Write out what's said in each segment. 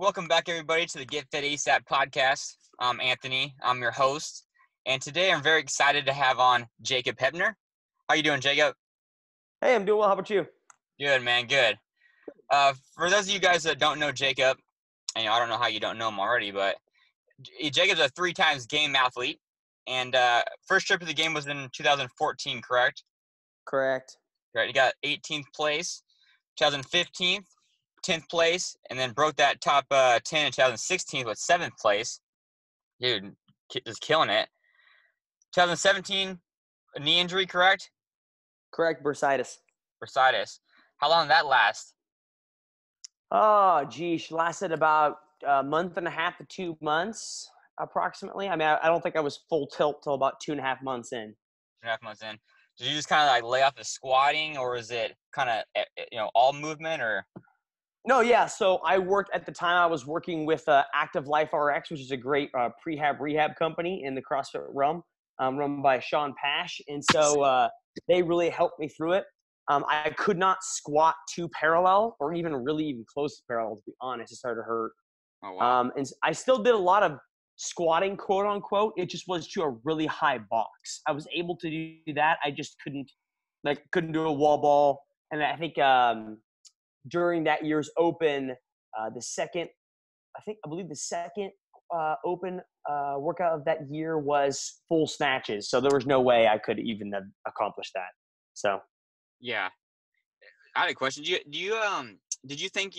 Welcome back, everybody, to the Get Fit ASAP podcast. I'm Anthony. I'm your host. And today I'm very excited to have on Jacob Heppner. How you doing, Jacob? Hey, I'm doing well. How about you? Good, man. Good. For those of you guys that don't know Jacob, and I don't know how you don't know him already, but Jacob's a 3-time game athlete. And first trip to the game was in 2014, correct? Correct. Right. He got 18th place, 2015. 10th place, and then broke that top 10 in 2016 with 7th place. Dude, just killing it. 2017, a knee injury, correct? Correct, bursitis. Bursitis. How long did that last? Oh, geez. Lasted about a month and a half to 2 months, approximately. I mean, I don't think I was full tilt till about 2.5 months in. 2.5 months in. Did you just kind of like lay off the squatting, or is it kind of, all movement, or? No, yeah. So I worked at the time. I was working with Active Life RX, which is a great rehab company in the CrossFit realm, run by Sean Pash, and so they really helped me through it. I could not squat to parallel, or even close to parallel. To be honest, it started to hurt. Oh, wow. And I still did a lot of squatting, quote unquote. It just was to a really high box. I was able to do that. I just couldn't do a wall ball, and I think. During that year's open, the second open workout of that year was full snatches. So there was no way I could even have accomplished that. So. Yeah. I had a question. Did you think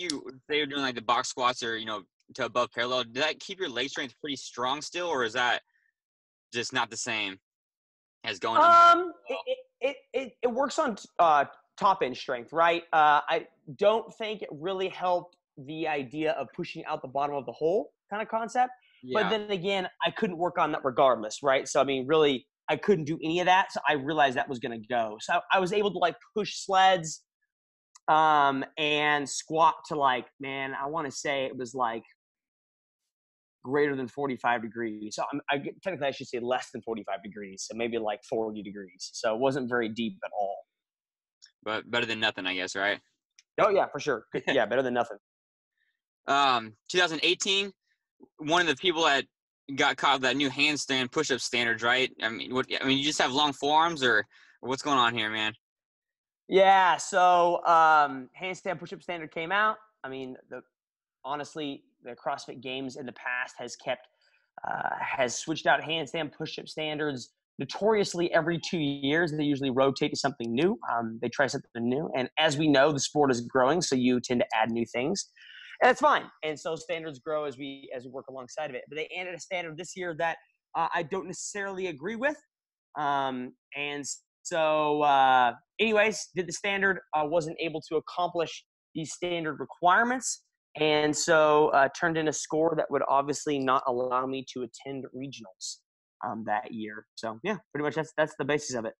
they were doing like the box squats or, to above parallel, did that keep your leg strength pretty strong still, or is that just not the same as going? It works on top end strength, right? I don't think it really helped the idea of pushing out the bottom of the hole kind of concept. Yeah. But then again, I couldn't work on that regardless, right? So I mean, really, I couldn't do any of that. So I realized that was going to go. So I was able to push sleds, and squat to I want to say it was greater than 45 degrees. So technically I should say less than 45 degrees. So maybe 40 degrees. So it wasn't very deep at all. But better than nothing, I guess, right? Oh, yeah, for sure. Yeah, better than nothing. 2018, one of the people that got caught with that new handstand push-up standards, right? I mean, you just have long forearms, or what's going on here, man? Yeah, so handstand push-up standard came out. I mean, honestly, the CrossFit Games in the past has switched out handstand push-up standards notoriously every 2 years. They usually rotate to something new. They try something new. And as we know, the sport is growing, so you tend to add new things. And that's fine. And so standards grow as we work alongside of it. But they added a standard this year that I don't necessarily agree with. And so anyways, did the standard, wasn't able to accomplish these standard requirements. And so turned in a score that would obviously not allow me to attend regionals that year. So yeah, pretty much that's the basis of it.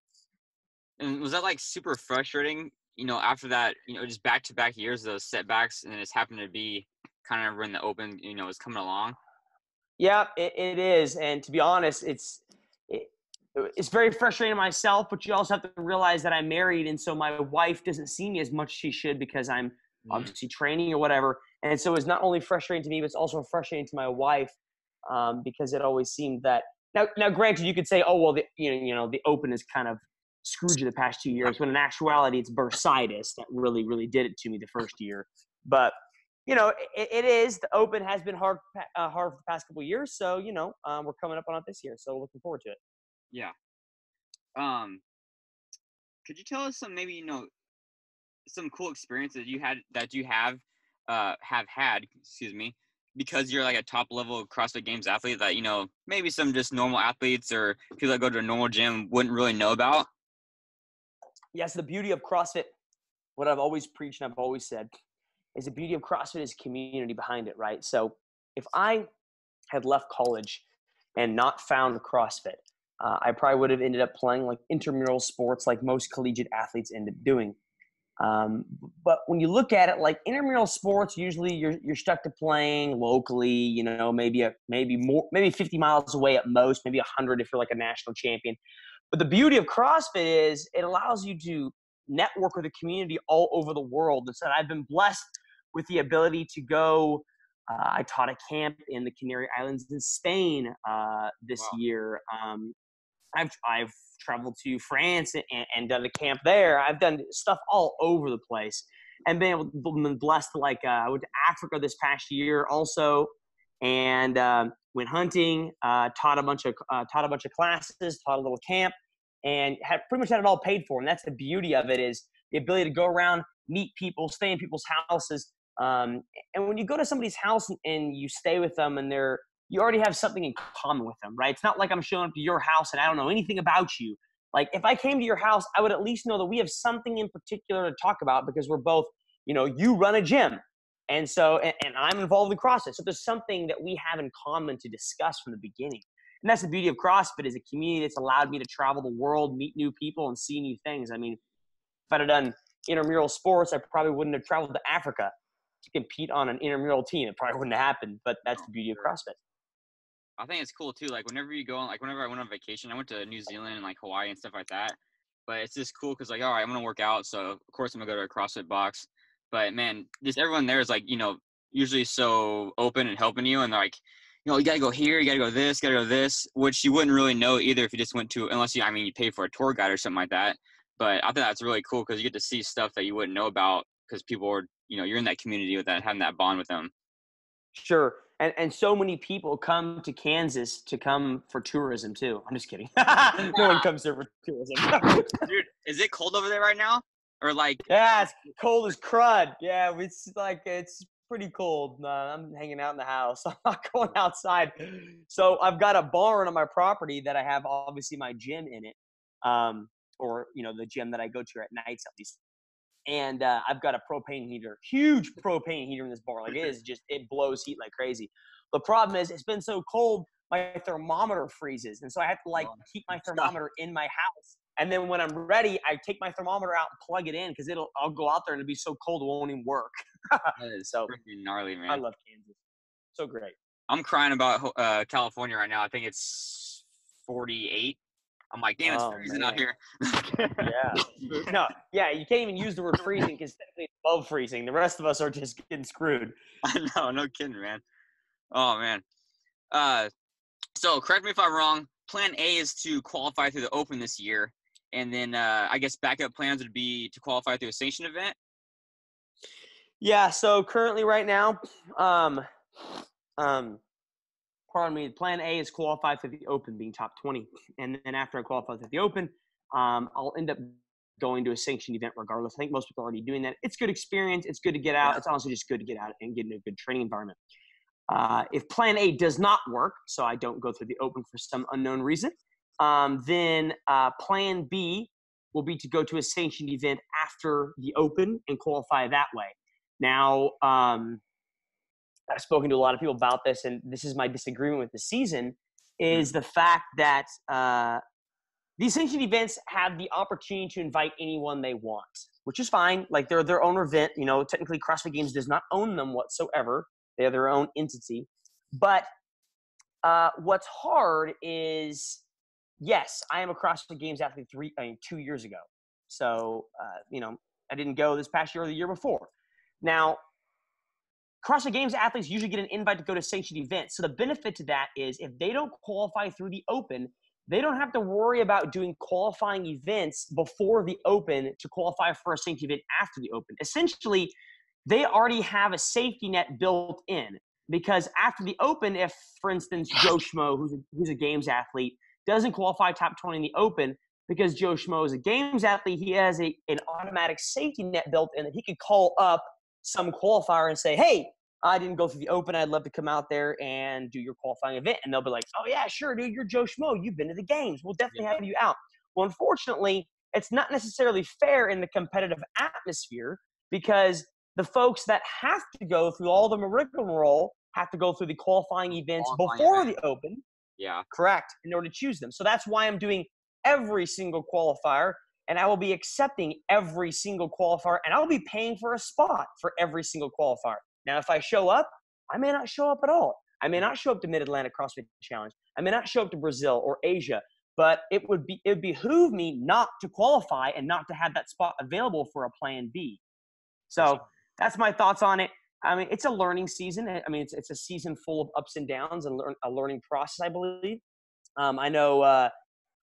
And was that super frustrating, after that, just back-to-back years of those setbacks, and then it's happened to be kind of when the open, is coming along? Yeah, it is. And to be honest, it's very frustrating myself, but you also have to realize that I'm married, and so my wife doesn't see me as much as she should because I'm obviously training or whatever. And so it's not only frustrating to me, but it's also frustrating to my wife because it always seemed that now granted, you could say, oh well, the open is kind of screwed you the past 2 years, when in actuality it's bursitis that really did it to me the first year. But it is, the open has been hard for the past couple of years, so we're coming up on it this year, so looking forward to it. Yeah. Could you tell us some maybe some cool experiences you have had, because you're a top level CrossFit Games athlete that maybe some just normal athletes or people that go to a normal gym wouldn't really know about? Yes, the beauty of CrossFit, what I've always preached and I've always said, is the beauty of CrossFit is community behind it, right? So if I had left college and not found CrossFit, I probably would have ended up playing intramural sports like most collegiate athletes end up doing. But when you look at it, intramural sports, usually you're stuck to playing locally, maybe 50 miles away at most, maybe 100 if you're a national champion. But the beauty of CrossFit is it allows you to network with a community all over the world. And so I've been blessed with the ability to go I taught a camp in the Canary Islands in Spain this Wow. year. I've traveled to France and done a camp there. I've done stuff all over the place, and been blessed to I went to Africa this past year also, and went hunting. Taught a bunch of classes, taught a little camp, and pretty much had it all paid for. And that's the beauty of it, is the ability to go around, meet people, stay in people's houses. And when you go to somebody's house and you stay with them, and you already have something in common with them, right? It's not like I'm showing up to your house and I don't know anything about you. Like, if I came to your house, I would at least know that we have something in particular to talk about, because we're both, you run a gym. And so, and I'm involved in CrossFit. So there's something that we have in common to discuss from the beginning. And that's the beauty of CrossFit, is a community that's allowed me to travel the world, meet new people, and see new things. I mean, if I'd have done intramural sports, I probably wouldn't have traveled to Africa to compete on an intramural team. It probably wouldn't have happened, but that's the beauty of CrossFit. I think it's cool too. Like, whenever you go on, like, whenever I went on vacation, I went to New Zealand and like Hawaii and stuff like that. But it's just cool because, like, all right, I'm gonna work out, so of course I'm gonna go to a CrossFit box. But man, just everyone there is like, usually so open and helping you, and they're like, you gotta go here, you gotta go this, which you wouldn't really know either if you just went to, unless you pay for a tour guide or something like that. But I think that's really cool because you get to see stuff that you wouldn't know about because people are, you're in that community with that, having that bond with them. Sure. And so many people come to Kansas to come for tourism too. I'm just kidding. No one comes here for tourism. Dude, is it cold over there right now? Or like? Yeah, it's cold as crud. Yeah, it's pretty cold. I'm hanging out in the house. I'm not going outside. So I've got a barn on my property that I have obviously my gym in it, or the gym that I go to at nights at least. And I've got a propane heater, huge propane heater in this barn. Like, it blows heat like crazy. The problem is, it's been so cold, my thermometer freezes. And so I have to keep my thermometer in my house. And then when I'm ready, I take my thermometer out and plug it in, because I'll go out there and it'll be so cold it won't even work. That is so freaking gnarly, man. I love Kansas. So great. I'm crying about California right now. I think it's 48. I'm like, damn, it's freezing out here. Yeah. No, yeah, you can't even use the word freezing, because technically it's above freezing. The rest of us are just getting screwed. I know, no kidding, man. Oh, man. So correct me if I'm wrong. Plan A is to qualify through the Open this year. And then I guess backup plans would be to qualify through a sanctioned event. Yeah, so currently right now, pardon me, plan A is qualify for the Open, being top 20. And then after I qualify for the Open, I'll end up going to a sanctioned event regardless. I think most people are already doing that. It's good experience. It's good to get out. Yeah. It's honestly just good to get out and get in a good training environment. If plan A does not work, so I don't go through the Open for some unknown reason, then plan B will be to go to a sanctioned event after the Open and qualify that way. Now, I've spoken to a lot of people about this, and this is my disagreement with the season, is the fact that these sanctioned events have the opportunity to invite anyone they want, which is fine. Like, they're their own event. Technically CrossFit Games does not own them whatsoever. They are their own entity. But what's hard is, yes, I am a CrossFit Games athlete 2 years ago. So, I didn't go this past year or the year before. Now, CrossFit Games athletes usually get an invite to go to sanctioned events. So the benefit to that is, if they don't qualify through the Open, they don't have to worry about doing qualifying events before the Open to qualify for a sanctioned event after the Open. Essentially, they already have a safety net built in, because after the Open, if, for instance, Joe Schmo, who's a Games athlete, doesn't qualify top 20 in the Open, because Joe Schmo is a Games athlete, he has an automatic safety net built in that he could call up some qualifier and say, hey, I didn't go through the Open. I'd love to come out there and do your qualifying event. And they'll be like, oh, yeah, sure, dude. You're Joe Schmo. You've been to the Games. We'll definitely have you out. Well, unfortunately, it's not necessarily fair in the competitive atmosphere, because the folks that have to go through all the rigmarole have to go through the qualifying events before the Open. Yeah. Correct. In order to choose them. So that's why I'm doing every single qualifier, and I will be accepting every single qualifier, and I'll be paying for a spot for every single qualifier. Now, if I show up, I may not show up at all. I may not show up to Mid-Atlantic CrossFit Challenge. I may not show up to Brazil or Asia, but it would behoove me not to qualify and not to have that spot available for a plan B. So that's my thoughts on it. I mean, it's a learning season. I mean, it's a season full of ups and downs and a learning process, I believe. I know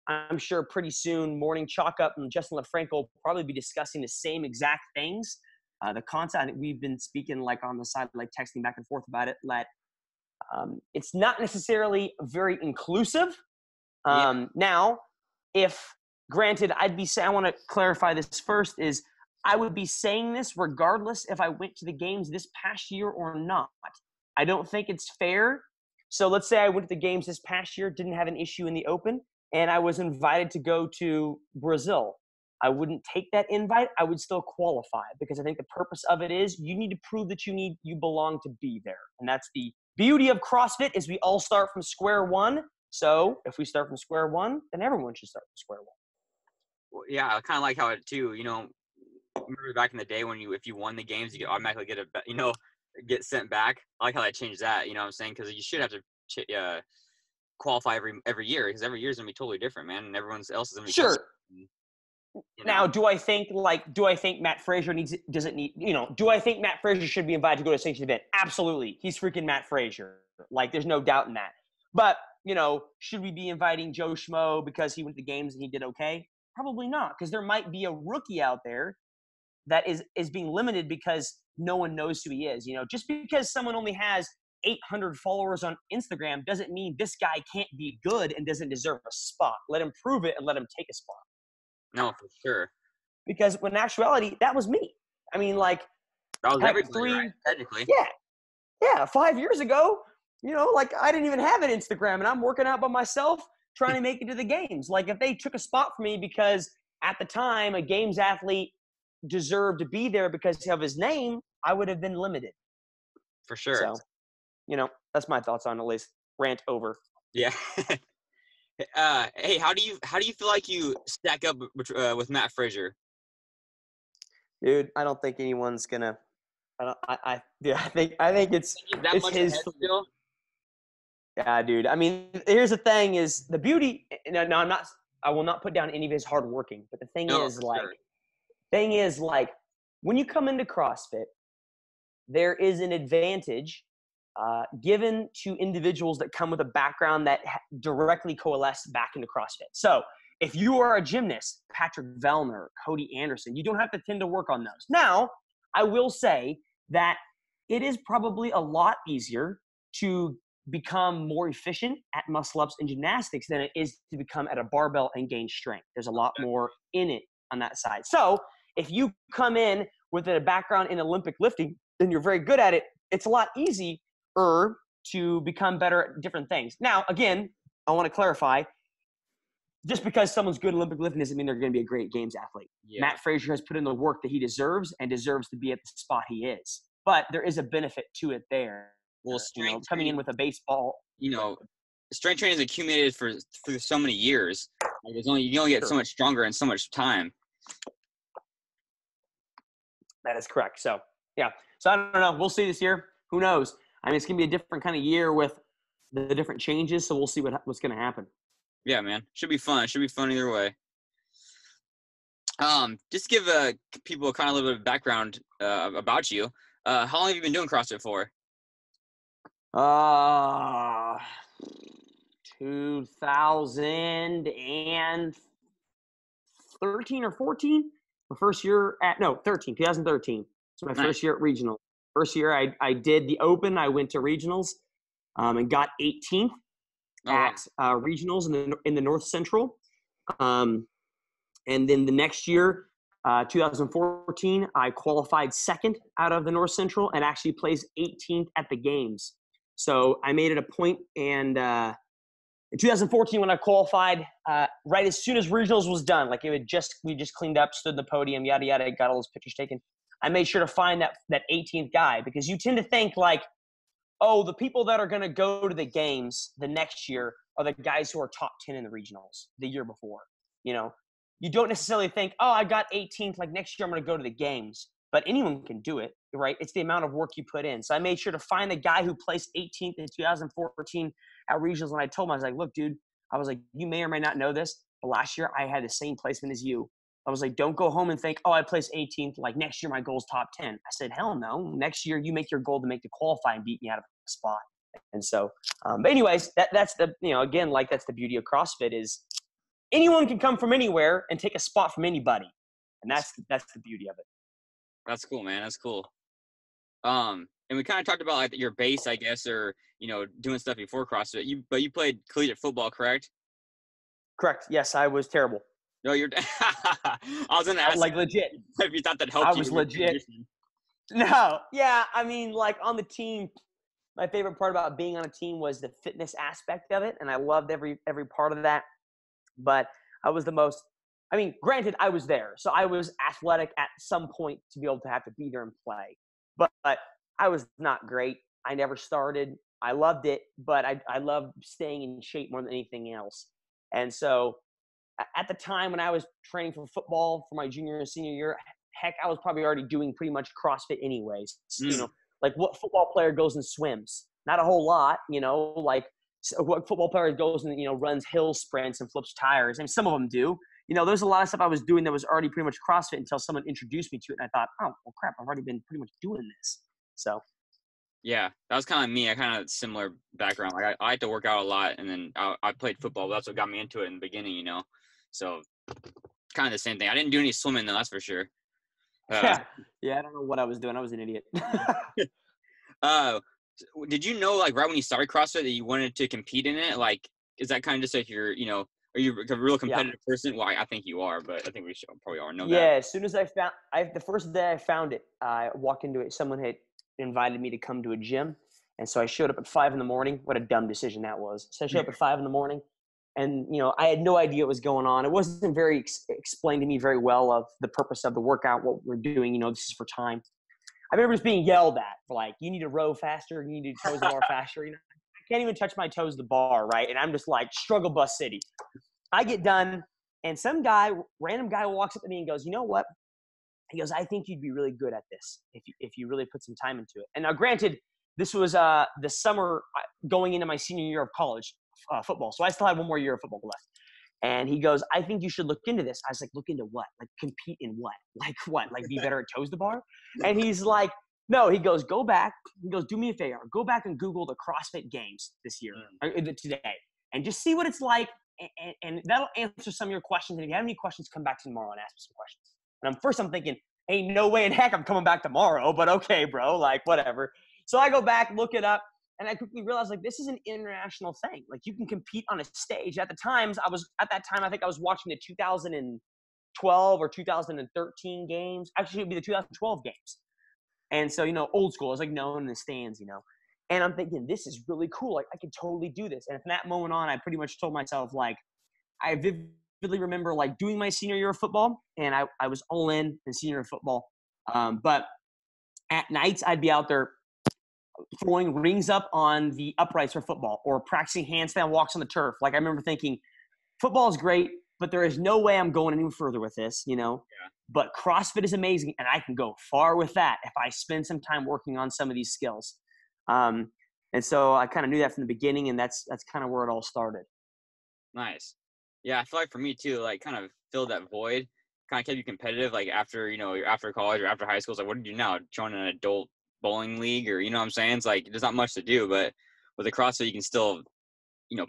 I'm sure pretty soon Morning Chalk Up and Justin LaFranco will probably be discussing the same exact things. The content, I think we've been speaking like on the side, like texting back and forth about it, that it's not necessarily very inclusive. Now, if granted, I want to clarify this first, is I would be saying this regardless if I went to the games this past year or not. I don't think it's fair. So let's say I went to the games this past year, didn't have an issue in the open, and I was invited to go to Brazil. I wouldn't take that invite. I would still qualify, because I think the purpose of it is you need to prove that you belong to be there. And that's the beauty of CrossFit, is we all start from square one. So if we start from square one, then everyone should start from square one. Well, yeah, I kind of like how it too. Remember back in the day if you won the games, you could automatically get sent back. I like how that changed that. You know what I'm saying? Because you should have to qualify every year, because every year is gonna be totally different, man, and everyone else is gonna be sure. You know? Now, do I think Matt Frazier do I think Matt Frazier should be invited to go to a sanctioned event? Absolutely. He's freaking Matt Frazier. Like, there's no doubt in that. But, should we be inviting Joe Schmo because he went to the games and he did okay? Probably not, because there might be a rookie out there that is being limited because no one knows who he is. Just because someone only has 800 followers on Instagram doesn't mean this guy can't be good and doesn't deserve a spot. Let him prove it and let him take a spot. No, for sure. Because when in actuality, that was me. I mean, like, that was everybody, right? Technically. Yeah. 5 years ago, I didn't even have an Instagram, and I'm working out by myself trying to make it to the games. Like, if they took a spot for me because at the time a games athlete deserved to be there because of his name, I would have been limited. For sure. So, that's my thoughts on it. At least rant over. Yeah. Hey, how do you feel like you stack up with Matt Frazier? Dude, I don't think anyone's gonna. I think it's his. Still? Yeah, dude. I mean, here's the thing: is the beauty. No, I'm not. I will not put down any of his hard working. But the thing is, when you come into CrossFit, there is an advantage given to individuals that come with a background that directly coalesce back into CrossFit. So if you are a gymnast, Patrick Vellner, Cody Anderson, you don't have to tend to work on those. Now, I will say that it is probably a lot easier to become more efficient at muscle-ups and gymnastics than it is to become at a barbell and gain strength. There's a lot more in it on that side. So if you come in with a background in Olympic lifting and you're very good at it, it's a lot easier to become better at different things. Now, again, I want to clarify, just because someone's good at Olympic lifting doesn't mean they're going to be a great games athlete. Yeah. Matt Frazier has put in the work that he deserves and deserves to be at the spot he is. But there is a benefit to it there. Well, coming in with a baseball. Strength training is accumulated for so many years. You only get so much stronger in so much time. That is correct. So, yeah. So, I don't know. We'll see this year. Who knows? I mean, it's going to be a different kind of year with the different changes, so we'll see what's going to happen. Yeah, man. Should be fun. Should be fun either way. Just give people kind of a little bit of background about you. How long have you been doing CrossFit for? 2013 or 14. My first year 2013. So my first year at regional. First year I did the open. I went to regionals and got 18th at regionals in the North Central. And then the next year, 2014, I qualified second out of the North Central and actually placed 18th at the games. So I made it a point, and in 2014 when I qualified, right as soon as regionals was done, like we just cleaned up, stood in the podium, yada yada, got all those pictures taken. I made sure to find that 18th guy, because you tend to think like, oh, the people that are going to go to the games the next year are the guys who are top 10 in the regionals the year before. You don't necessarily think, oh, I got 18th, like next year I'm going to go to the games. But anyone can do it, right? It's the amount of work you put in. So I made sure to find the guy who placed 18th in 2014 at regionals. When I told him, I was like, look, dude, you may or may not know this, but last year I had the same placement as you. I was like, don't go home and think, oh, I placed 18th. Like next year, my goal's top 10. I said, hell no. Next year, you make your goal to make the qualify and beat me out of a spot. And so, but anyways, that's the, again, like that's the beauty of CrossFit is anyone can come from anywhere and take a spot from anybody. And that's the beauty of it. That's cool, man. That's cool. And we kind of talked about like your base, I guess, or, doing stuff before CrossFit. But you played collegiate football, correct? Correct. Yes, I was terrible. No, you're. I was gonna ask, like legit. If you thought that helped you. I was legit. No, yeah. I mean, like on the team, my favorite part about being on a team was the fitness aspect of it, and I loved every part of that. But I was the most. I mean, granted, I was there, so I was athletic at some point to be able to have to be there and play. But I was not great. I never started. I loved it, but I loved staying in shape more than anything else. And so at the time when I was training for football for my junior and senior year, heck, I was probably already doing pretty much CrossFit anyways. Like what football player goes and swims? Not a whole lot, like what football player goes and, runs hill sprints and flips tires. I mean, some of them do. There's a lot of stuff I was doing that was already pretty much CrossFit until someone introduced me to it. And I thought, oh, well, crap, I've already been pretty much doing this. So. Yeah, that was kind of me. I kind of similar background. Like I had to work out a lot, and then I played football. But that's what got me into it in the beginning, So kind of the same thing. I didn't do any swimming though, that's for sure. Yeah, I don't know what I was doing. I was an idiot. Did you know, like right when you started CrossFit, that you wanted to compete in it? Like, is that kind of just like you're, are you a real competitive person? Well, I think you are, but I think we should probably all know that. Yeah, as soon as the first day I found it, I walked into it. Someone had invited me to come to a gym. And so I showed up at 5 a.m. What a dumb decision that was. So I showed up at 5 a.m. and, I had no idea what was going on. It wasn't very explained to me very well of the purpose of the workout, what we're doing, this is for time. I remember just being yelled at for like, you need to row faster, you need to toes the bar faster. I can't even touch my toes to the bar, right? And I'm just like, struggle bus city. I get done and some random guy walks up to me and goes, you know what? He goes, I think you'd be really good at this if you really put some time into it. And now, granted, this was the summer going into my senior year of college football. So I still had one more year of football left. And he goes, I think you should look into this. I was like, look into what? Like compete in what? Like what? Like be better at toes to bar? And he's like, no, he goes, go back. He goes, do me a favor. Go back and Google the CrossFit Games this year, or today, and just see what it's like. And that'll answer some of your questions. And if you have any questions, come back tomorrow and ask me some questions. And I'm thinking, ain't no way in heck I'm coming back tomorrow, but okay, bro, like whatever. So I go back, look it up, and I quickly realized like this is an international thing. Like you can compete on a stage. At that time, I think I was watching the 2012 or 2013 games. Actually, it would be the 2012 games. And so, old school. I was like known in the stands, And I'm thinking, this is really cool. Like I could totally do this. And from that moment on, I pretty much told myself like, I vividly remember like doing my senior year of football, and I was all in senior year of football. But at nights I'd be out there throwing rings up on the uprights for football or practicing handstand walks on the turf. Like I remember thinking, football is great, but there is no way I'm going any further with this, Yeah. But CrossFit is amazing, and I can go far with that if I spend some time working on some of these skills. And so I kind of knew that from the beginning, and that's kind of where it all started. Nice. Yeah, I feel like for me too, like kind of filled that void, kind of kept you competitive. Like after, after college or after high school, it's like, what do you do now? Join an adult bowling league, or what I'm saying? It's like there's not much to do, but with the CrossFit, you can still,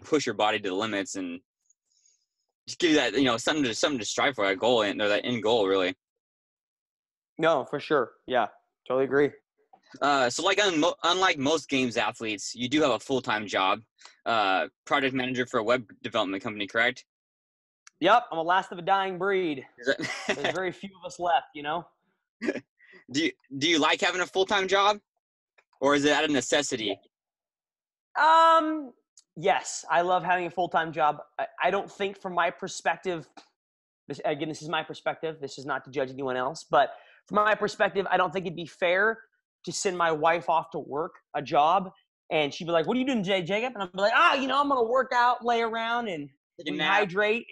push your body to the limits and just give you that, something to strive for, that goal or that end goal, really. No, for sure. Yeah, totally agree. So like unlike most games athletes, you do have a full-time job, project manager for a web development company, correct? Yep, I'm a last of a dying breed. There's very few of us left, Do you like having a full-time job, or is it out of necessity? Yes, I love having a full-time job. I don't think from my perspective, this is my perspective. This is not to judge anyone else, but from my perspective, I don't think it'd be fair to send my wife off to work a job and she'd be like, what are you doing today, Jacob? And I'd be like, I'm going to work out, lay around and rehydrate.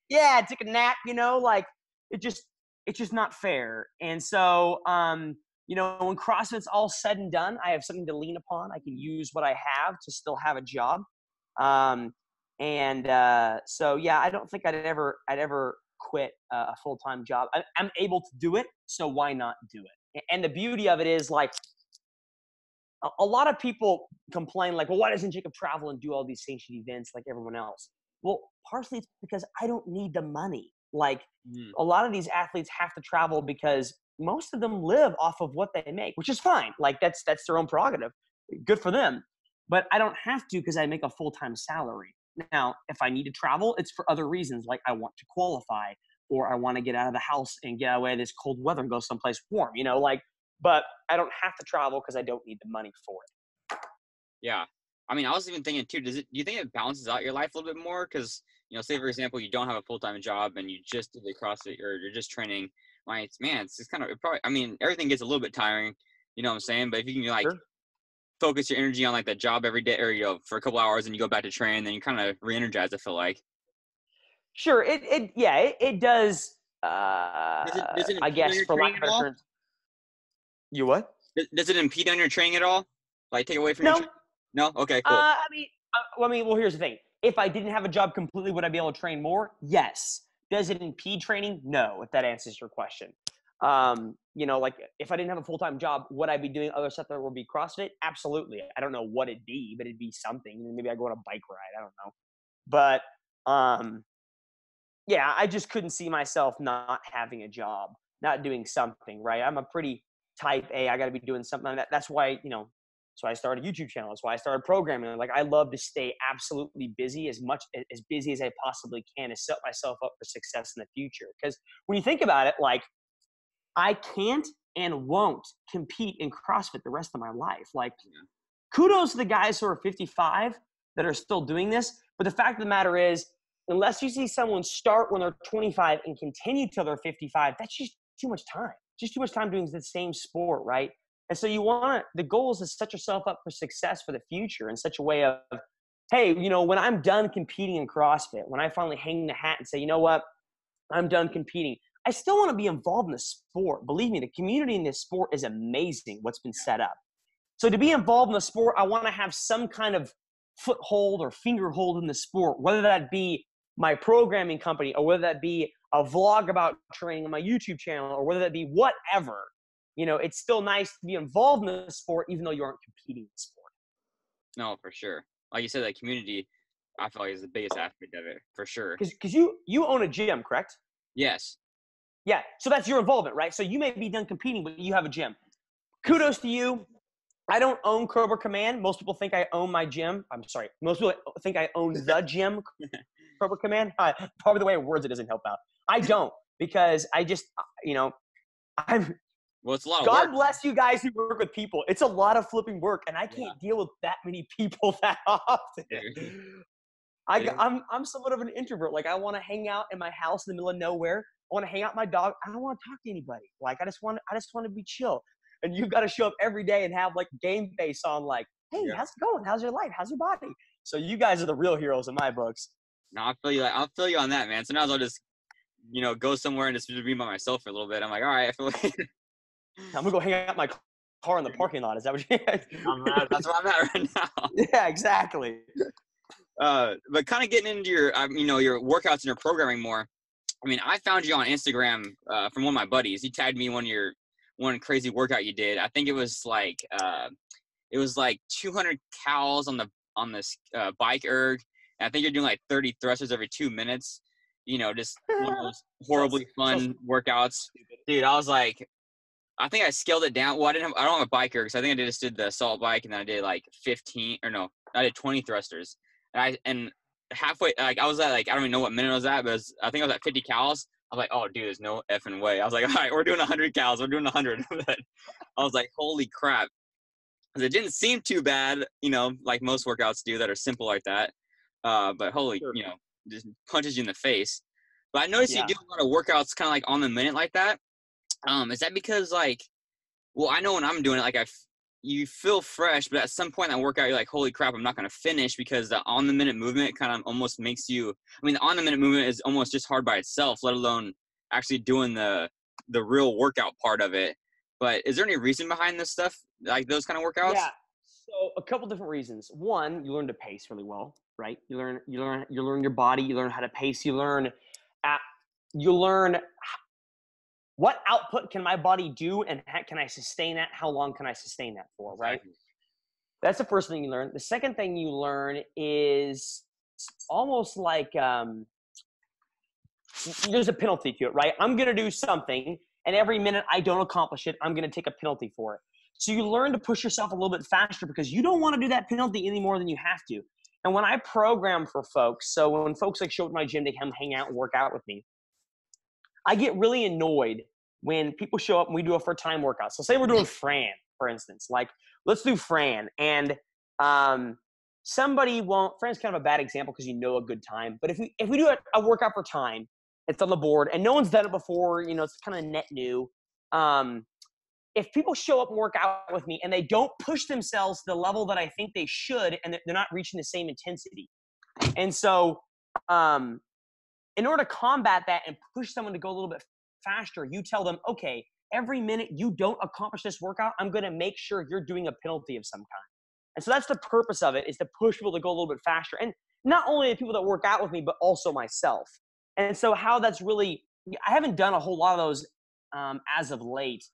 Yeah, take a nap, like it's just not fair. And so, when CrossFit's all said and done, I have something to lean upon. I can use what I have to still have a job. So yeah, I don't think I'd ever quit a full-time job. I'm able to do it, so why not do it? And the beauty of it is, like, a lot of people complain, like, well, why doesn't Jacob travel and do all these sanctioned events like everyone else? Well, partially it's because I don't need the money. Like, a lot of these athletes have to travel because most of them live off of what they make, which is fine. Like, that's their own prerogative. Good for them. But I don't have to because I make a full-time salary. Now, if I need to travel, it's for other reasons, like I want to qualify, or I want to get out of the house and get away this cold weather and go someplace warm, like, but I don't have to travel because I don't need the money for it. Yeah. I mean, I was even thinking too, do you think it balances out your life a little bit more? Because, say for example, you don't have a full-time job and you just do the CrossFit, or you're just training. Like, man, it's just kind of, everything gets a little bit tiring, you know what I'm saying? But if you can Sure. focus your energy on like that job every day, or, for a couple hours, and you go back to train, then you kind of re-energize, I feel like. Sure. It does. Does it I impede on guess your for lack training of at better all? terms. You what? Does it impede on your training at all? Like, take away from your No. training? No? Okay, cool. Well, here's the thing. If I didn't have a job completely, would I be able to train more? Yes. Does it impede training? No, if that answers your question. Like, if I didn't have a full-time job, would I be doing other stuff that would be CrossFit? Absolutely. I don't know what it'd be, but it'd be something. Maybe I go on a bike ride. I don't know. But, yeah, I just couldn't see myself not having a job, not doing something, right? I'm a pretty type A. I got to be doing something like that. That's why, that's why I started a YouTube channel. That's why I started programming. Like, I love to stay absolutely busy, as busy as I possibly can, to set myself up for success in the future. Because when you think about it, like, I can't and won't compete in CrossFit the rest of my life. Like, kudos to the guys who are 55 that are still doing this. But the fact of the matter is, unless you see someone start when they're 25 and continue till they're 55, that's just too much time. Just too much time doing the same sport, right? And so the goal is to set yourself up for success for the future in such a way of, hey, when I'm done competing in CrossFit, when I finally hang the hat and say, you know what, I'm done competing, I still want to be involved in the sport. Believe me, the community in this sport is amazing, what's been set up. So to be involved in the sport, I want to have some kind of foothold or fingerhold in the sport, whether that be my programming company, or whether that be a vlog about training on my YouTube channel, or whether that be whatever. It's still nice to be involved in the sport, even though you aren't competing in the sport. No, for sure. Like you said, that community, I feel like, is the biggest aspect of it, for sure. Because you own a gym, correct? Yes. Yeah, so that's your involvement, right? So you may be done competing, but you have a gym. Kudos to you. I don't own Cobra Command. Most people think I own my gym. I'm sorry. Most people think I own the gym, Cobra Command. Probably the way it words it doesn't help out. I don't, because I just, I'm. Well, it's a lot of God work. bless you guys who work with people. It's a lot of flipping work, and I can't deal with that many people that often. I'm somewhat of an introvert. Like, I want to hang out in my house in the middle of nowhere. I want to hang out with my dog. I don't want to talk to anybody. Like, I just want to be chill. And you've got to show up every day and have, like, game face on, like, hey, how's it going? How's your life? How's your body? So you guys are the real heroes in my books. No, I'll feel you on that, man. Sometimes I'll just, go somewhere and just be by myself for a little bit. I'm like, all right, I feel like I'm gonna go hang out in my car in the parking lot. Is that what you? that's where I'm at right now. Yeah, exactly. But kind of getting into your, your workouts and your programming more. I mean, I found you on Instagram from one of my buddies. He tagged me one crazy workout you did. I think it was like 200 cals on this bike erg. And I think you're doing like 30 thrusters every 2 minutes. Just one of those horribly fun workouts. Dude, I was like, I think I scaled it down. Well, I don't have a bike erg, so I think I just did the assault bike, and then I did like 20 thrusters. And halfway, like, I was at, like, I don't even know what minute I was at, but I think I was at 50 cals. I was like, oh, dude, there's no effing way. I was like, all right, we're doing 100 cals. We're doing 100. I was like, holy crap. Because it didn't seem too bad, like most workouts do that are simple like that. But holy, Sure. Just punches you in the face. But I noticed you do a lot of workouts kind of like on the minute like that. Is that because, like, well, I know when I'm doing it, like, you feel fresh, but at some point in that workout, you're like, holy crap, I'm not going to finish, because the on-the-minute movement kind of almost makes you – I mean, the on-the-minute movement is almost just hard by itself, let alone actually doing the real workout part of it. But is there any reason behind this stuff, like those kind of workouts? Yeah. So a couple different reasons. One, you learn to pace really well, right? You learn your body. You learn how to pace. You learn you learn what output can my body do, and can I sustain that? How long can I sustain that for, right? Exactly. That's the first thing you learn. The second thing you learn is almost like there's a penalty to it, right? I'm going to do something, and every minute I don't accomplish it, I'm going to take a penalty for it. So you learn to push yourself a little bit faster because you don't want to do that penalty any more than you have to. And when I program for folks, so when folks like show up at my gym, they come hang out and work out with me, I get really annoyed when people show up and we do a for time workout. So say we're doing Fran, for instance. Like, let's do Fran. And somebody won't – Fran's kind of a bad example because you know a good time. But if we do a workout for time, it's on the board, and no one's done it before, you know, it's kind of net new. If people show up and work out with me and they don't push themselves to the level that I think they should, and they're not reaching the same intensity. And so in order to combat that and push someone to go a little bit faster, you tell them, okay, every minute you don't accomplish this workout, I'm going to make sure you're doing a penalty of some kind. And so that's the purpose of it, is to push people to go a little bit faster. And not only the people that work out with me, but also myself. And so how that's really – I haven't done a whole lot of those as of late.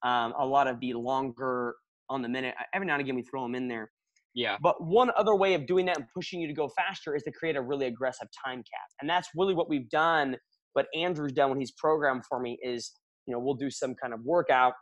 A lot of the longer on the minute. Every now and again we throw them in there. Yeah. But one other way of doing that and pushing you to go faster is to create a really aggressive time cap. And that's really what we've done. What Andrew's done when he's programmed for me is, you know, we'll do some kind of workout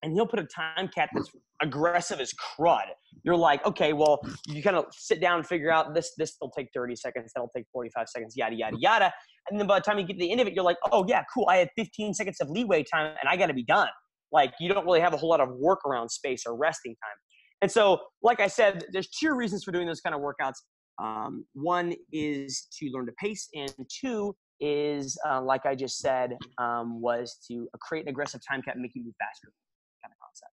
and he'll put a time cap that's aggressive as crud. You're like, okay, well, you kind of sit down and figure out this will take 30 seconds, that'll take 45 seconds, yada, yada, yada. And then by the time you get to the end of it, you're like, oh, yeah, cool. I had 15 seconds of leeway time and I got to be done. Like, you don't really have a whole lot of workaround space or resting time. And so, like I said, there's two reasons for doing those kind of workouts. One is to learn to pace, and two is, like I just said, was to create an aggressive time cap and make you move faster kind of concept.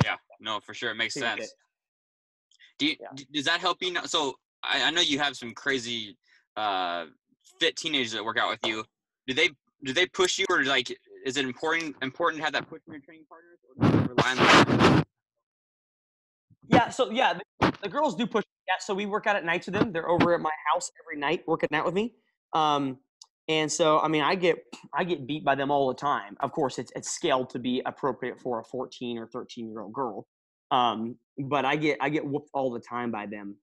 Yeah, no, for sure. It makes sense. Yeah. Does that help you now? So I know you have some crazy fit teenagers that work out with you. Do they push you, or like, is it important to have that push from your training partners, or do you rely on them? Yeah, so yeah, the girls do push. Yeah, so we work out at nights with them. They're over at my house every night working out with me. And so, I mean, I get beat by them all the time. Of course, it's scaled to be appropriate for a 14 or 13-year-old girl. But I get whooped all the time by them.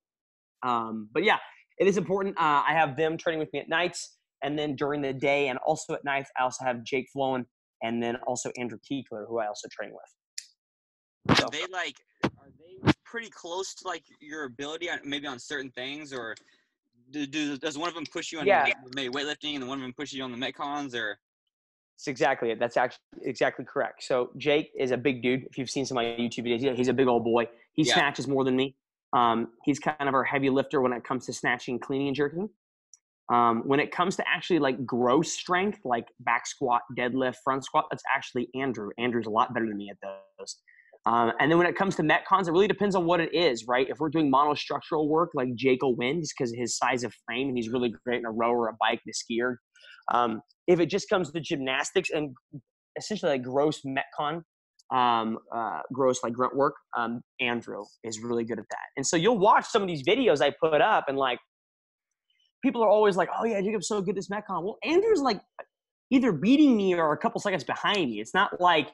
But yeah, it is important. I have them training with me at nights, and then during the day and also at nights, I also have Jake Flowen and then also Andrew Kiekler, who I also train with. So. Are they pretty close to like your ability on, maybe on certain things, or does one of them push you on maybe weightlifting and then one of them pushes you on the metcons, or? That's exactly it. That's actually exactly correct. So Jake is a big dude. If you've seen some of my YouTube videos, he's a big old boy. He snatches more than me. He's kind of our heavy lifter when it comes to snatching, cleaning, and jerking. When it comes to actually like gross strength, like back squat, deadlift, front squat, that's actually Andrew. Andrew's a lot better than me at those. And then when it comes to metcons, it really depends on what it is, right? If we're doing monostructural work, like Jake will win just because of his size of frame, and he's really great in a row or a bike and a skier. If it just comes to gymnastics and essentially like gross metcon, gross like grunt work, Andrew is really good at that. And so you'll watch some of these videos I put up, and like people are always like, "Oh yeah, Jacob's so good at this metcon." Well, Andrew's like either beating me or a couple seconds behind me. It's not like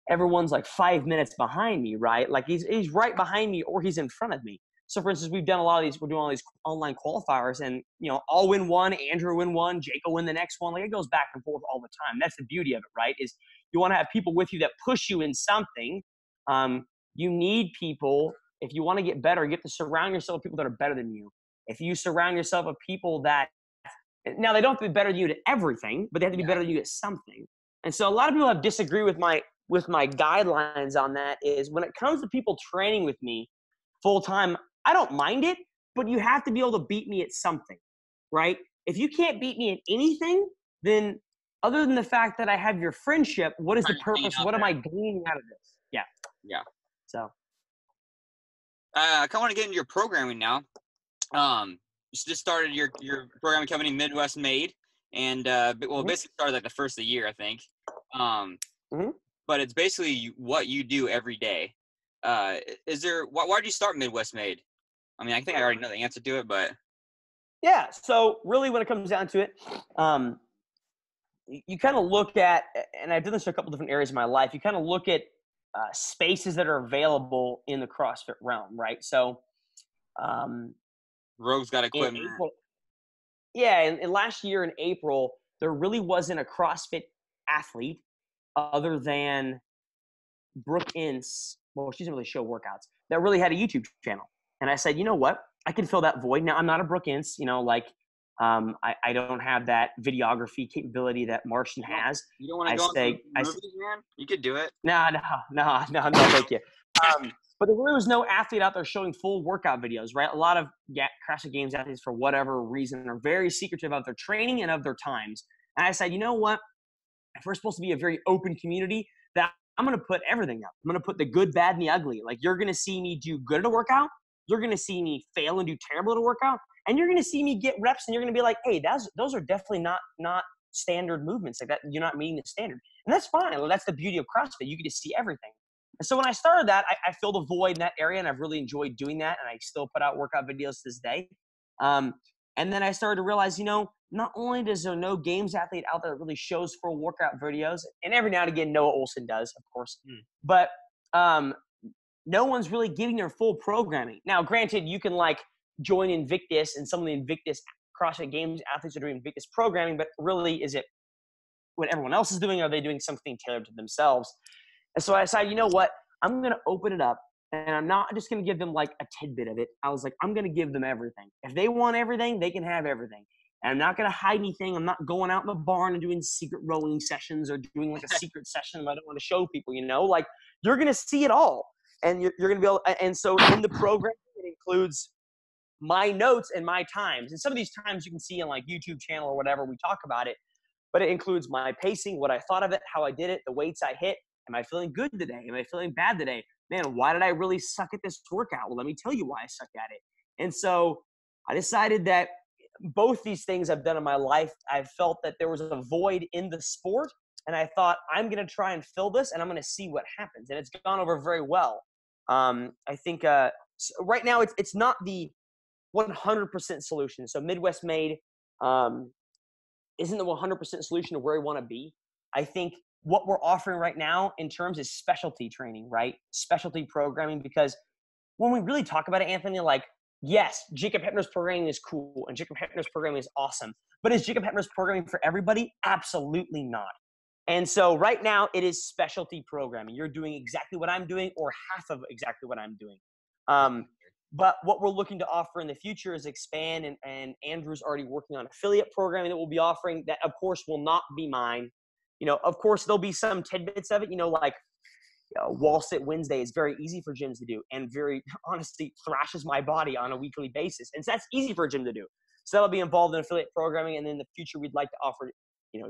everyone's like 5 minutes behind me, right? Like he's right behind me or he's in front of me. So for instance, we're doing all these online qualifiers, and you know, I'll win one, Andrew win one, Jake will win the next one. Like it goes back and forth all the time. That's the beauty of it, right? Is you want to have people with you that push you in something. You need people, if you want to get better, you have to surround yourself with people that are better than you. If you surround yourself with people that, now they don't have to be better than you at everything, but they have to be better than you at something. And so a lot of people have disagreed with my guidelines on that. Is when it comes to people training with me full time, I don't mind it, but you have to be able to beat me at something, right? If you can't beat me at anything, then other than the fact that I have your friendship, what is the purpose? What am I gleaning out of this? Yeah. Yeah. So. I kind of want to get into your programming now. You just started your programming company, Midwest Made, and basically started like the first of the year, I think. But it's basically what you do every day. Why did you start Midwest Made? I mean, I think I already know the answer to it, but. Yeah. So really when it comes down to it, you kind of look at, and I've done this in a couple different areas of my life, you kind of look at spaces that are available in the CrossFit realm, right? So Rogue's got in equipment. April, yeah, and last year in April, there really wasn't a CrossFit athlete other than Brooke Ince. Well, she doesn't really show workouts. That really had a YouTube channel. And I said, you know what? I can fill that void. Now, I'm not a Brooke Ince, like I don't have that videography capability that Martian has. You don't want to go on movies, man? You could do it. No, thank you. But there really was no athlete out there showing full workout videos, right? A lot of CrossFit Games athletes, for whatever reason, are very secretive of their training and of their times. And I said, you know what? If we're supposed to be a very open community, that I'm going to put everything up. I'm going to put the good, bad, and the ugly. Like, you're going to see me do good at a workout. You're going to see me fail and do terrible at a workout. And you're going to see me get reps, and you're going to be like, hey, those are definitely not standard movements. Like that, you're not meeting the standard. And that's fine. Well, that's the beauty of CrossFit. You get to see everything. And so when I started that, I filled a void in that area, and I've really enjoyed doing that. And I still put out workout videos to this day. And then I started to realize, not only does there no games athlete out there that really shows full workout videos, and every now and again Noah Olson does, of course, but no one's really giving their full programming. Now, granted, you can join Invictus, and some of the Invictus CrossFit Games athletes are doing Invictus programming, but really, is it what everyone else is doing? Or are they doing something tailored to themselves? And so I decided, you know what? I'm going to open it up, and I'm not just going to give them a tidbit of it. I was like, I'm going to give them everything. If they want everything, they can have everything. And I'm not going to hide anything. I'm not going out in the barn and doing secret rowing sessions or doing a secret session that I don't want to show people, you're going to see it all. And you're going to be able, and so in the program, it includes my notes and my times. And some of these times you can see on YouTube channel or whatever, we talk about it, but it includes my pacing, what I thought of it, how I did it, the weights I hit. Am I feeling good today? Am I feeling bad today? Man, why did I really suck at this workout? Well, let me tell you why I suck at it. And so I decided that both these things I've done in my life, I've felt that there was a void in the sport. And I thought, I'm going to try and fill this, and I'm going to see what happens. And it's gone over very well. I think right now it's not the 100% solution. So Midwest Made isn't the 100% solution to where we want to be. I think what we're offering right now in terms is specialty training, right? Specialty programming, because when we really talk about it, Anthony, yes, Jacob Heppner's programming is cool and Jacob Heppner's programming is awesome. But is Jacob Heppner's programming for everybody? Absolutely not. And so right now it is specialty programming. You're doing exactly what I'm doing or half of exactly what I'm doing. But what we're looking to offer in the future is expand, and Andrew's already working on affiliate programming that we'll be offering that, of course, will not be mine. Of course, there'll be some tidbits of it, wall sit Wednesday is very easy for gyms to do and very honestly thrashes my body on a weekly basis. And so that's easy for a gym to do. So that'll be involved in affiliate programming. And then in the future, we'd like to offer,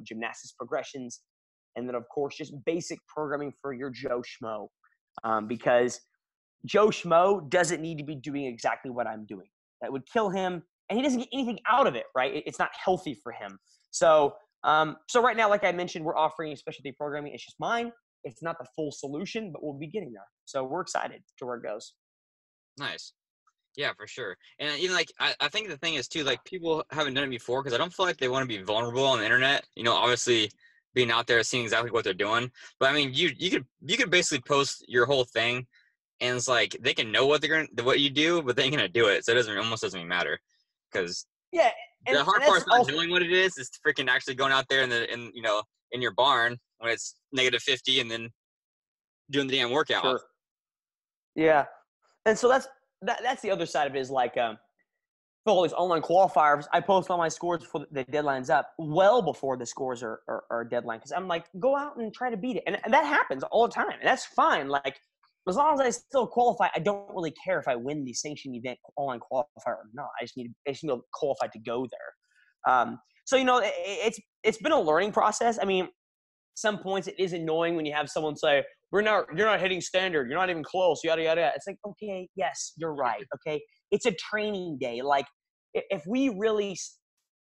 gymnastics progressions. And then, of course, just basic programming for your Joe Schmo. Because Joe Schmo doesn't need to be doing exactly what I'm doing. That would kill him. And he doesn't get anything out of it, right? It's not healthy for him. So right now, like I mentioned, we're offering specialty programming. It's just mine. It's not the full solution, but we'll be getting there. So we're excited to where it goes. Nice. Yeah, for sure. And I think the thing is too, people haven't done it before because I don't feel like they want to be vulnerable on the internet. Obviously being out there, seeing exactly what they're doing. But I mean, you could basically post your whole thing, and it's they can know what what you do, but they ain't gonna do it. So it almost doesn't even matter because yeah. The hard part is not doing what it is. It's freaking actually going out there in your barn when it's -50 and then doing the damn workout. Sure. Yeah. And so that's the other side of it is for all these online qualifiers, I post all my scores before the deadline's up, well before the scores are deadline. Because I'm go out and try to beat it. And that happens all the time. And that's fine. As long as I still qualify, I don't really care if I win the sanctioned event online qualifier or not. I just need to be qualified to go there. So it's been a learning process. I mean, some points it is annoying when you have someone say, you're not hitting standard, you're not even close, yada yada. It's okay, yes, you're right. Okay, it's a training day. If we really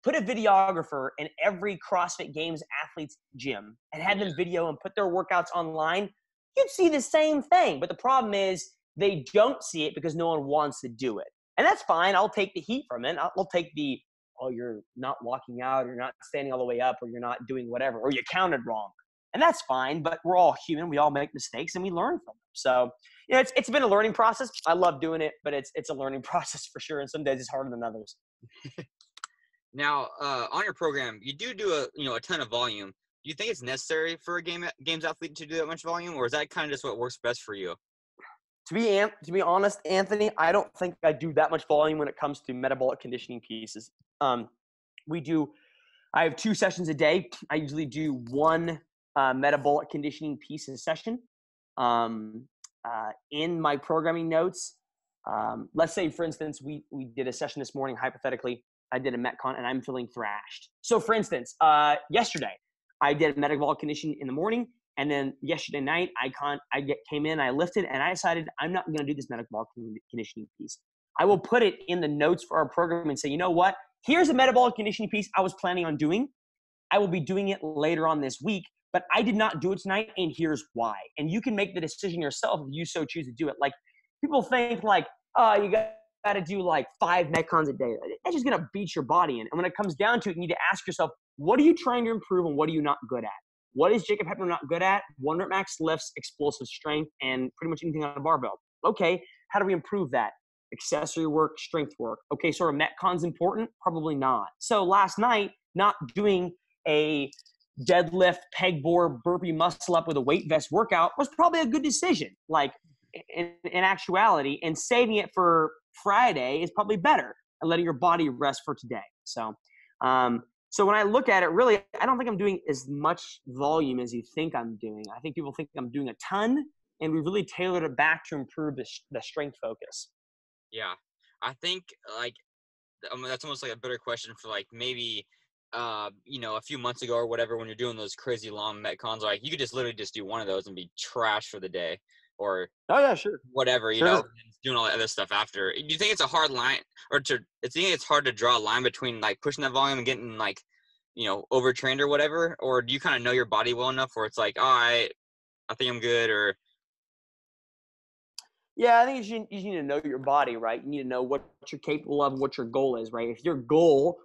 put a videographer in every CrossFit Games athlete's gym and had them video and put their workouts online, you'd see the same thing. But the problem is they don't see it because no one wants to do it. And that's fine. I'll take the heat from it. I'll take the oh, you're not walking out, or you're not standing all the way up, or you're not doing whatever, or you counted wrong. And that's fine, but we're all human. We all make mistakes and we learn from them. So, it's been a learning process. I love doing it, but it's a learning process for sure. And some days it's harder than others. Now, on your program, you do a ton of volume. Do you think it's necessary for a games athlete to do that much volume, or is that kind of just what works best for you? To be honest, Anthony, I don't think I do that much volume when it comes to metabolic conditioning pieces. I have 2 sessions a day. I usually do 1 metabolic conditioning piece a session. In my programming notes, let's say, for instance, we did a session this morning, hypothetically. I did a Metcon, and I'm feeling thrashed. So, for instance, yesterday, I did a metabolic conditioning in the morning, and then yesterday night, came in, I lifted, and I decided I'm not going to do this metabolic conditioning piece. I will put it in the notes for our program and say, you know what? Here's a metabolic conditioning piece I was planning on doing. I will be doing it later on this week, but I did not do it tonight, and here's why. And you can make the decision yourself if you so choose to do it. Like, people think like, oh, you got to do like 5 Metcons a day. That's just going to beat your body in. And when it comes down to it, you need to ask yourself, what are you trying to improve and what are you not good at? What is Jacob Heppner not good at? 1 rep max lifts, explosive strength, and pretty much anything on a barbell. Okay, how do we improve that? Accessory work, strength work. Okay, so are Metcons important? Probably not. So last night, not doing a deadlift, pegboard, burpee muscle up with a weight vest workout was probably a good decision. Like, in actuality, and saving it for Friday is probably better, and letting your body rest for today. So when I look at it, really, I don't think I'm doing as much volume as you think I'm doing. I think people think I'm doing a ton, and we really tailored it back to improve the strength focus. Yeah, I think that's almost like a better question for like maybe a few months ago or whatever, when you're doing those crazy long Metcons, like you could just literally just do one of those and be trash for the day, or oh yeah, sure, whatever, sure. And doing all the other stuff after. Do you think it's a hard line, or do you think it's hard to draw a line between like pushing that volume and getting like, overtrained or whatever, or do you kind of know your body well enough where it's like, all right, I think I'm good? Or yeah, I think you need to know your body, right? You need to know what you're capable of and what your goal is, right? If your goal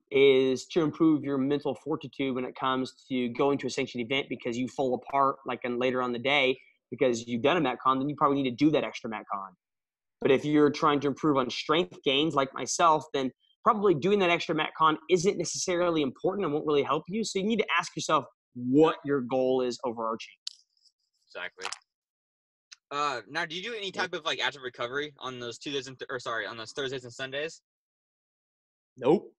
is to improve your mental fortitude when it comes to going to a sanctioned event because you fall apart later on the day because you've done a Metcon, then you probably need to do that extra Metcon. But if you're trying to improve on strength gains like myself, then probably doing that extra Metcon isn't necessarily important and won't really help you. So you need to ask yourself what your goal is overarching. Exactly. Now, do you do any type of like active recovery on those Tuesdays on those Thursdays and Sundays? Nope,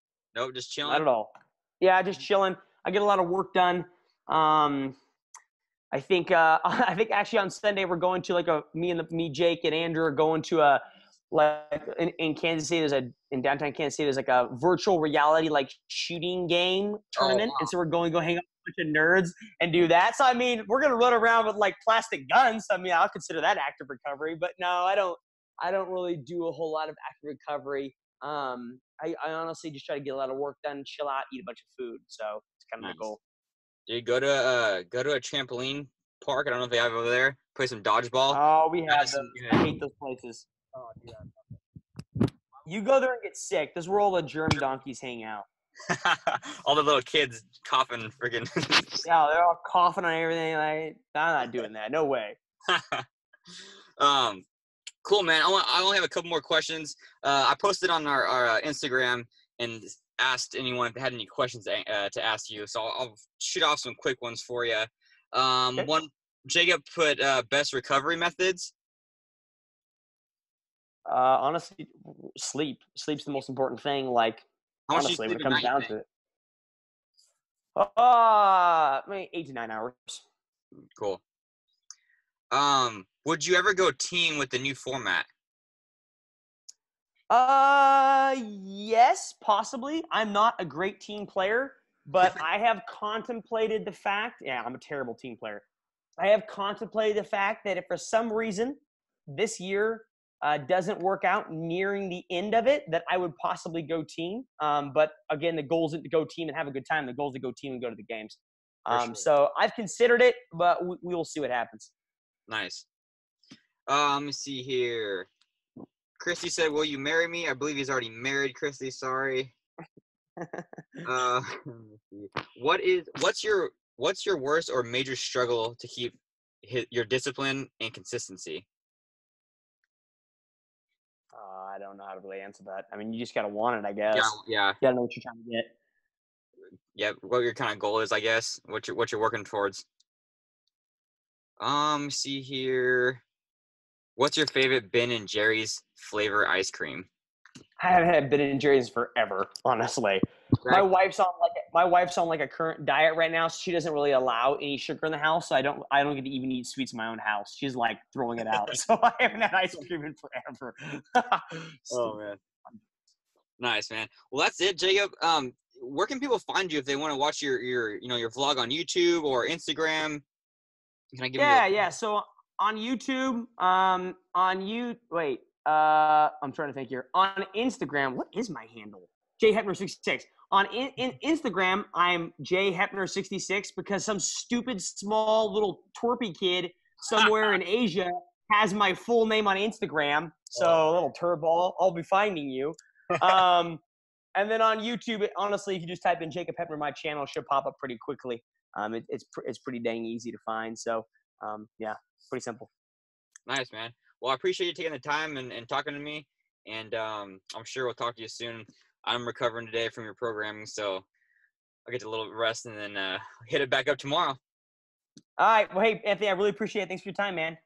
just chilling. Not at all. Yeah, just chilling. I get a lot of work done. I think actually on Sunday we're going to me, Jake, and Andrew are going to in Kansas City. In downtown Kansas City, there's like a virtual reality shooting game tournament, wow. And so we're going to go hang out with a bunch of nerds and do that. So I mean, we're gonna run around with plastic guns. I mean, I'll consider that active recovery. But no, I don't really do a whole lot of active recovery. I honestly just try to get a lot of work done, chill out, eat a bunch of food. So it's kind of my goal. Do you go to a trampoline park? I don't know if they have over there. Play some dodgeball. Oh, we have them. I hate those places. Oh, dude, you go there and get sick. This is where all the germ donkeys hang out. All the little kids coughing, freaking. Yeah, they're all coughing on everything. I'm not doing that. No way. Cool, man. I only have a couple more questions. I posted on our Instagram and asked anyone if they had any questions to ask you. So I'll shoot off some quick ones for you. Okay. One, Jacob put best recovery methods. Honestly, sleep. Sleep's the most important thing. How much honestly, do you sleep when it comes down to it. Maybe 8 to 9 hours. Cool. Would you ever go team with the new format? Yes, possibly. I'm not a great team player, but I have contemplated the fact. Yeah, I'm a terrible team player. I have contemplated the fact that if for some reason this year doesn't work out nearing the end of it, that I would possibly go team. But again, the goal isn't to go team and have a good time. The goal is to go team and go to the games. Sure. So I've considered it, but we will see what happens. Nice. Let me see here. Christy said, will you marry me? I believe he's already married, Christy. Sorry. Let me see. What's your worst or major struggle to keep your discipline and consistency? I don't know how to really answer that. I mean, you just gotta want it, I Yeah, guess. yeah, You gotta know what you're trying to get. yeah. What your kind of goal is, I guess. What you're working towards. See here. What's your favorite Ben and Jerry's flavor ice cream? I haven't had Ben& Jerry's forever, honestly. My Back, wife's on like a current diet right now, so she doesn't really allow any sugar in the house. So I don't get to even eat sweets in my own house. She's like throwing it out. So I haven't had ice cream in forever. oh Stupid. man, nice man. Well, that's it, Jacob. Where can people find you if they want to watch your your vlog on YouTube or Instagram? Can I give you? Yeah. So on YouTube, I'm trying to think here. On Instagram, what is my handle? Heppner66. In Instagram, I'm Heppner66 because some stupid small little twerpy kid somewhere in Asia has my full name on Instagram. So little turbo, I'll be finding you. And then on YouTube, honestly, if you just type in Jacob Heppner, my channel should pop up pretty quickly. It's pretty dang easy to find. So yeah, pretty simple. Nice, man. Well, I appreciate you taking the time and talking to me. And I'm sure we'll talk to you soon. I'm recovering today from your programming, so I'll get a little rest and then hit it back up tomorrow. All right. Well, hey, Anthony, I really appreciate it. Thanks for your time, man.